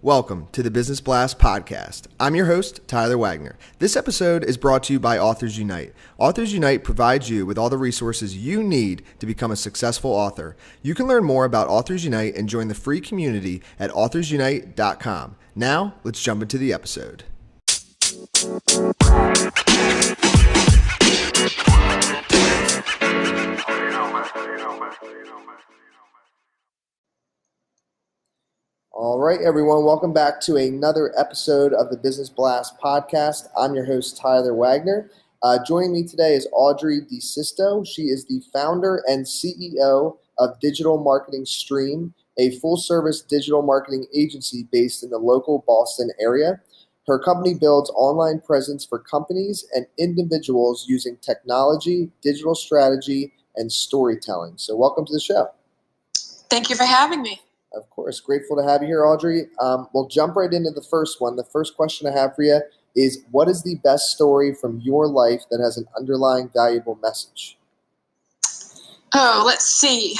Welcome to the Business Blast podcast. I'm your host, Tyler Wagner. This episode is brought to you by Authors Unite. Authors Unite provides you with all the resources you need to become a successful author. You can learn more about Authors Unite and join the free community at authorsunite.com. Now, let's jump into the episode. All right, everyone. Welcome back to another episode of the Business Blast podcast. I'm your host, Tyler Wagner. Joining me today is Audrey DeSisto. She is the founder and CEO of Digital Marketing Stream, a full-service digital marketing agency based in the local Boston area. Her company builds online presence for companies and individuals using technology, digital strategy, and storytelling. So welcome to the show. Thank you for having me. Of course. Grateful to have you here, Audrey. We'll jump right into the first one. The first question I have for you is, what is the best story from your life that has an underlying valuable message? Oh, let's see.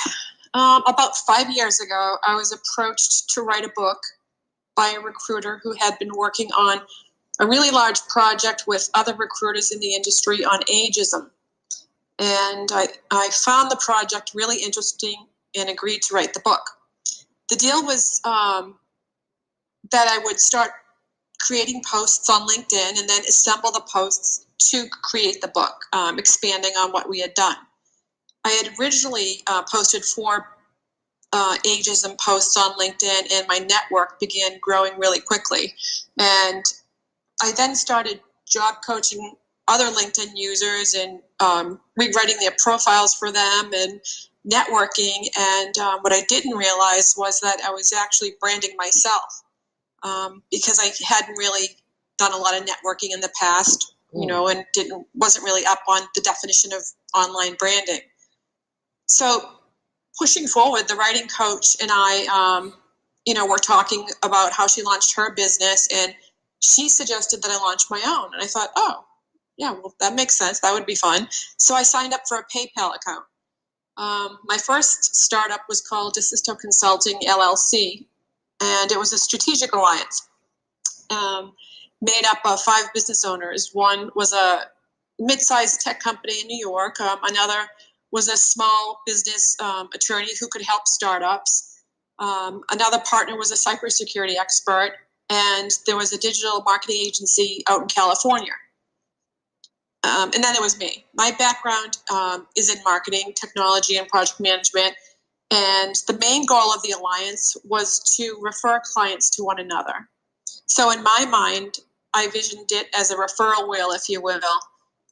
About 5 years ago, I was approached to write a book by a recruiter who had been working on a really large project with other recruiters in the industry on ageism. And I found the project really interesting and agreed to write the book. The deal was that I would start creating posts on LinkedIn and then assemble the posts to create the book, expanding on what we had done. I had originally posted 4 ageism posts on LinkedIn, and my network began growing really quickly. And I then started job coaching other LinkedIn users and rewriting their profiles for them and networking. And what I didn't realize was that I was actually branding myself because I hadn't really done a lot of networking in the past, and wasn't really up on the definition of online branding. So pushing forward, the writing coach and I, were talking about how she launched her business, and she suggested that I launch my own. And I thought, oh, yeah, well, that makes sense. That would be fun. So I signed up for a PayPal account. My first startup was called DeSisto Consulting, LLC, and it was a strategic alliance made up of 5 business owners. One was a mid-sized tech company in New York. Another was a small business attorney who could help startups. Another partner was a cybersecurity expert, and there was a digital marketing agency out in California. And then there was me. My background is in marketing, technology, and project management. And the main goal of the alliance was to refer clients to one another. So in my mind, I visioned it as a referral wheel, if you will,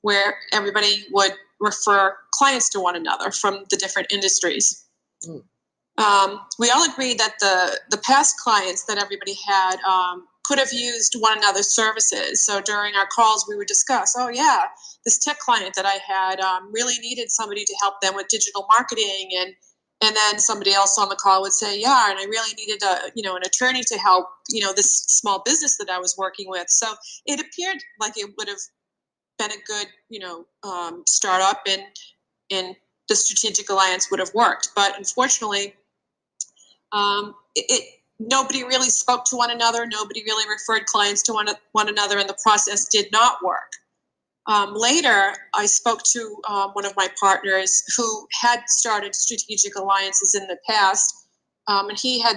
where everybody would refer clients to one another from the different industries. We all agreed that the past clients that everybody had could have used one another's services. So during our calls, we would discuss, oh yeah, this tech client that I had really needed somebody to help them with digital marketing, and then somebody else on the call would say, yeah, and I really needed an attorney to help this small business that I was working with. So it appeared like it would have been a good startup, and the strategic alliance would have worked. But unfortunately, nobody really spoke to one another. Nobody really referred clients to one another, and the process did not work. Later, I spoke to one of my partners who had started strategic alliances in the past, and he had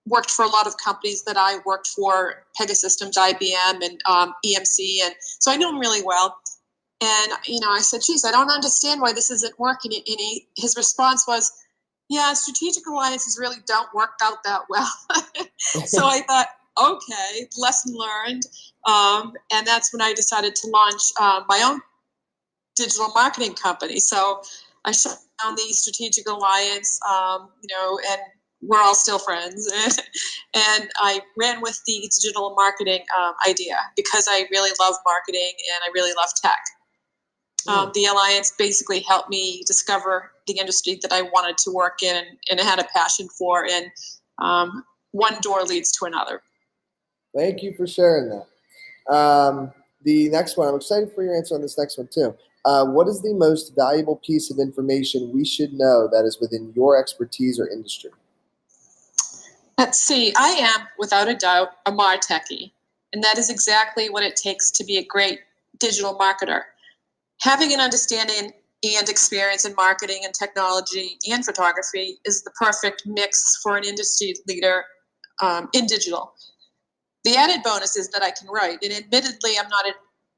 worked for a lot of companies that I worked for, Pegasystems, IBM, and EMC, and so I knew him really well. And I said, geez, I don't understand why this isn't working. And his response was, yeah, strategic alliances really don't work out that well. So I thought, okay, lesson learned. And that's when I decided to launch my own digital marketing company. So I shut down the strategic alliance, and we're all still friends. And I ran with the digital marketing idea because I really love marketing and I really love tech. The alliance basically helped me discover the industry that I wanted to work in and I had a passion for, and one door leads to another. Thank you for sharing that. The next one, I'm excited for your answer on this next one too. What is the most valuable piece of information we should know that is within your expertise or industry? Let's see. I am, without a doubt, a Martechie, and that is exactly what it takes to be a great digital marketer. Having an understanding and experience in marketing and technology and photography is the perfect mix for an industry leader in digital. The added bonus is that I can write, and admittedly, I'm not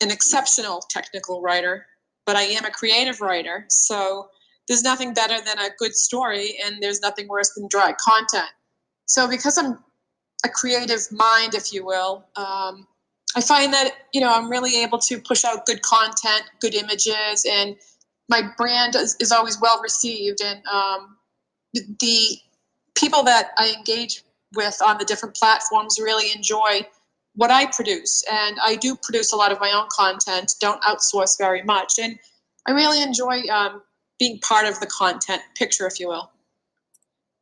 an exceptional technical writer, but I am a creative writer. So there's nothing better than a good story, and there's nothing worse than dry content. So because I'm a creative mind, if you will, I find that, I'm really able to push out good content, good images, and my brand is always well received. And the people that I engage with on the different platforms really enjoy what I produce. And I do produce a lot of my own content, don't outsource very much. And I really enjoy being part of the content picture, if you will.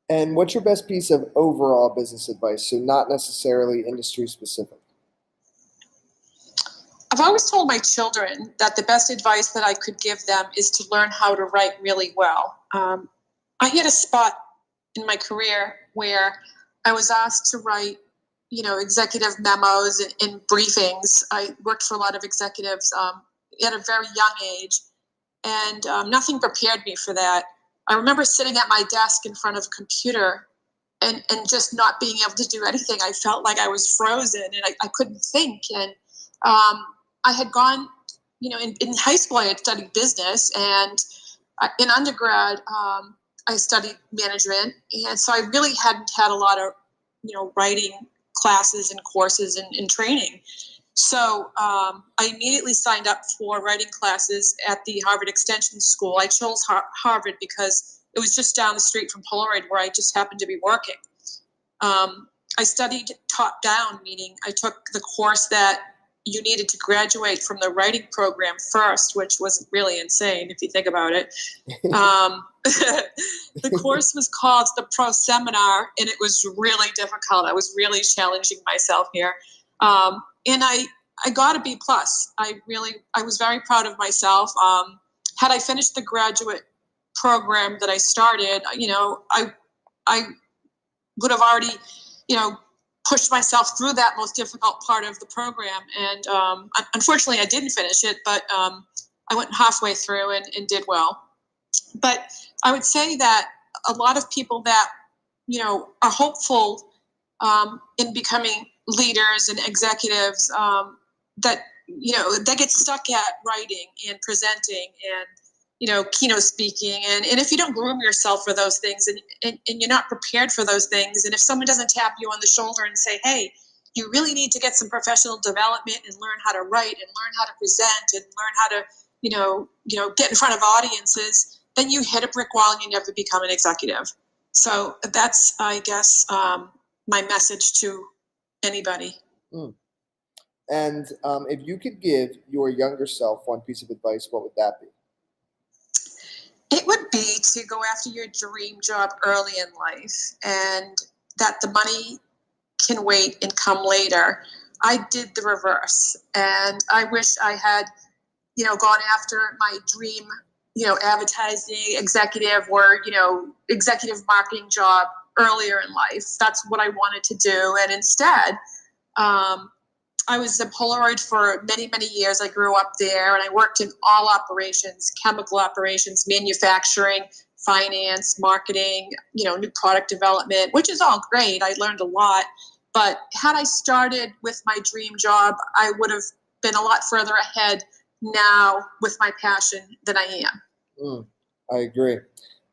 And what's your best piece of overall business advice? So not necessarily industry specific. I've always told my children that the best advice that I could give them is to learn how to write really well. I hit a spot in my career where I was asked to write, executive memos and briefings. I worked for a lot of executives at a very young age, and nothing prepared me for that. I remember sitting at my desk in front of a computer and just not being able to do anything. I felt like I was frozen and I couldn't think. And I had gone, in high school I had studied business, and in undergrad I studied management. And so I really hadn't had a lot of, writing classes and courses and training. So I immediately signed up for writing classes at the Harvard Extension School. I chose Harvard because it was just down the street from Polaroid, where I just happened to be working. I studied top down, meaning I took the course that you needed to graduate from the writing program first, which was really insane if you think about it. The course was called the Pro Seminar, and it was really difficult. I was really challenging myself here. And I got a B plus. I was very proud of myself. Had I finished the graduate program that I started, I would have already, pushed myself through that most difficult part of the program. And unfortunately, I didn't finish it, but I went halfway through and did well. But I would say that a lot of people that, are hopeful in becoming leaders and executives, that get stuck at writing and presenting and keynote speaking, and if you don't groom yourself for those things, and you're not prepared for those things, and if someone doesn't tap you on the shoulder and say, hey, you really need to get some professional development and learn how to write and learn how to present and learn how to get in front of audiences, then you hit a brick wall and you never become an executive. So that's, I guess, my message to anybody. And if you could give your younger self one piece of advice, what would that be? It would be to go after your dream job early in life, and that the money can wait and come later. I did the reverse, and I wish I had, gone after my dream, advertising executive or, executive marketing job earlier in life. That's what I wanted to do. And instead, I was at Polaroid for many, many years. I grew up there, and I worked in all operations, chemical operations, manufacturing, finance, marketing, new product development, which is all great. I learned a lot. But had I started with my dream job, I would have been a lot further ahead now with my passion than I am. I agree.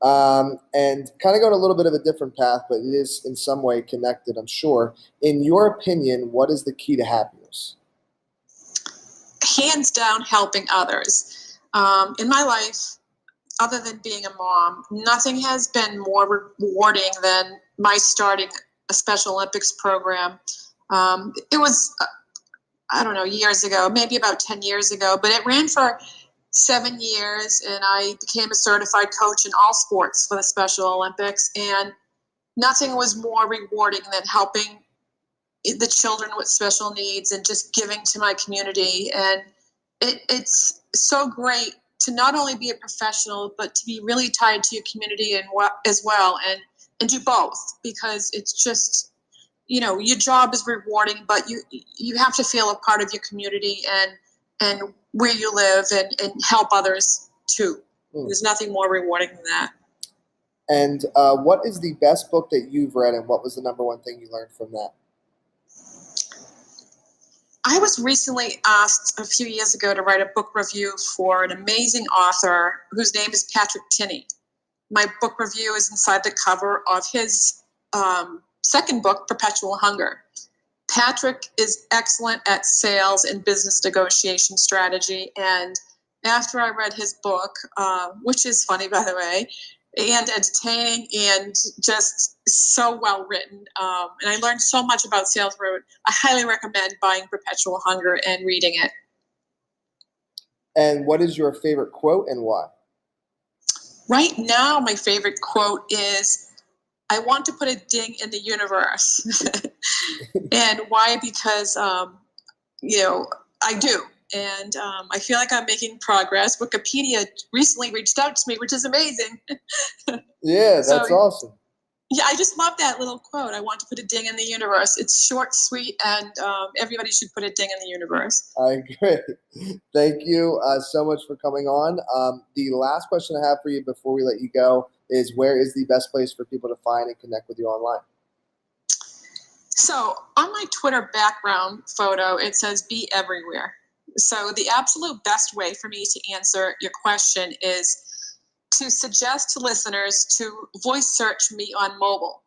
And kind of going a little bit of a different path, but it is in some way connected, I'm sure. In your opinion, what is the key to happiness? Hands down, helping others. In my life, other than being a mom, nothing has been more rewarding than my starting a Special Olympics program. It was, I don't know, years ago, maybe about 10 years ago, but it ran for 7 years, and I became a certified coach in all sports for the Special Olympics, and nothing was more rewarding than helping the children with special needs and just giving to my community. And it's so great to not only be a professional, but to be really tied to your community and as well, and do both, because it's just your job is rewarding, but you have to feel a part of your community and where you live and help others too. There's nothing more rewarding than that. And what is the best book that you've read, and what was the number one thing you learned from that? I was recently asked a few years ago to write a book review for an amazing author whose name is Patrick Tinney. My book review is inside the cover of his second book, Perpetual Hunger. Patrick is excellent at sales and business negotiation strategy. And after I read his book, which is funny, by the way, and entertaining and just so well written, and I learned so much about sales. I highly recommend buying Perpetual Hunger and reading it. And what is your favorite quote and why? Right now, my favorite quote is, "I want to put a ding in the universe." And why? Because, I do. And I feel like I'm making progress. Wikipedia recently reached out to me, which is amazing. Yeah, that's awesome. Yeah, I just love that little quote. I want to put a ding in the universe. It's short, sweet, and everybody should put a ding in the universe. I agree. Thank you so much for coming on. The last question I have for you before we let you go is, where is the best place for people to find and connect with you online? So on my Twitter background photo, it says "Be everywhere." So the absolute best way for me to answer your question is to suggest to listeners to voice search me on mobile.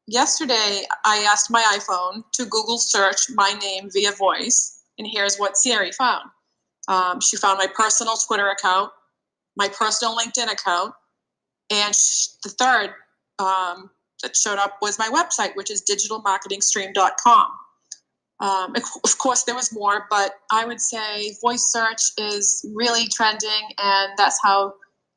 Yesterday, I asked my iPhone to Google search my name via voice, and here's what Siri found. She found my personal Twitter account, my personal LinkedIn account, and the third that showed up was my website, which is digitalmarketingstream.com. Of course, there was more, but I would say voice search is really trending, and that's how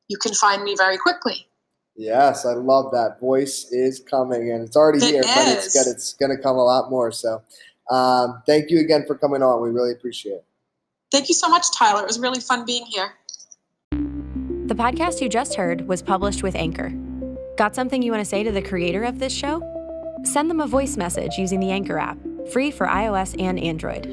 you can find me very quickly. Yes, I love that. Voice is coming, and it's already here, but it's going to come a lot more. So thank you again for coming on. We really appreciate it. Thank you so much, Tyler. It was really fun being here. The podcast you just heard was published with Anchor. Got something you want to say to the creator of this show? Send them a voice message using the Anchor app, free for iOS and Android.